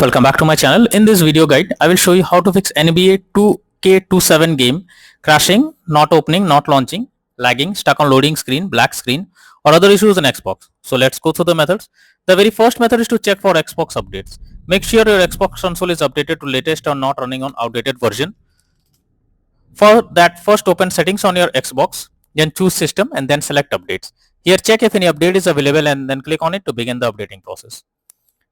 welcome back to my channel. In this video guide, I will show you how to fix NBA 2K27 game crashing, not opening, not launching, lagging, stuck on loading screen, black screen, or other issues in Xbox. So let's go through the methods. The very first method is to check for Xbox updates. Make sure your Xbox console is updated to latest or not running on outdated version. For that, first open settings on your Xbox, then choose system and then select updates. Here check if any update is available and then click on it to begin the updating process.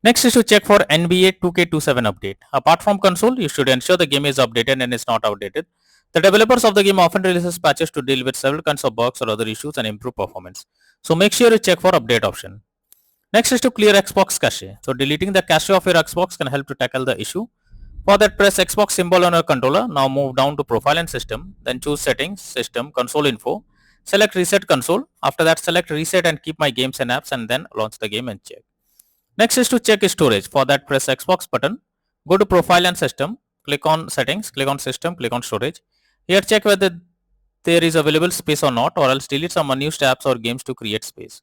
Next is to check for NBA 2K27 update. Apart from console, you should ensure the game is updated and is not outdated. The developers of the game often releases patches to deal with several kinds of bugs or other issues and improve performance. So make sure you check for update option. Next is to clear Xbox cache. So deleting the cache of your Xbox can help to tackle the issue. For that, press Xbox symbol on your controller. Now move down to profile and system. Then choose settings, system, console info. Select reset console. After that, select reset and keep my games and apps and then launch the game and check. Next is to check storage. For that, press Xbox button, go to profile and system, click on settings, click on system, click on storage. Here check whether there is available space or not, or else delete some unused apps or games to create space.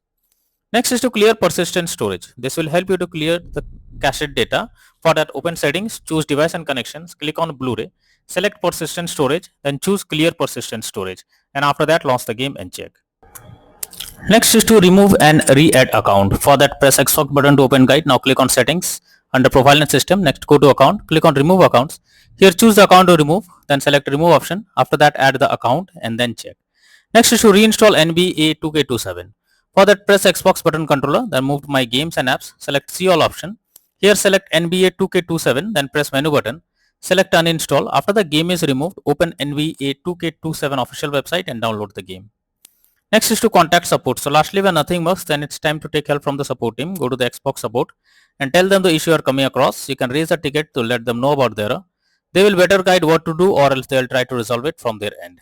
Next is to clear persistent storage. This will help you to clear the cached data. For that, open settings, choose device and connections, click on Blu-ray, select persistent storage, then choose clear persistent storage, and after that launch the game and check. Next is to remove and re-add account. For that, press Xbox button to open guide. Now click on settings under profile and system. Next go to account, click on remove accounts. Here choose the account to remove, then select remove option. After that, add the account and then check. Next is to reinstall NBA 2K27. For that, press Xbox button controller, then move to my games and apps, select see all option. Here select NBA 2K27, then press menu button, select uninstall. After the game is removed, open NBA 2K27 official website and download the game. Next is to contact support. So lastly, when nothing works, then it's time to take help from the support team. Go to the Xbox support and tell them the issue you are coming across. You can raise a ticket to let them know about the error. They will better guide what to do, or else they will try to resolve it from their end.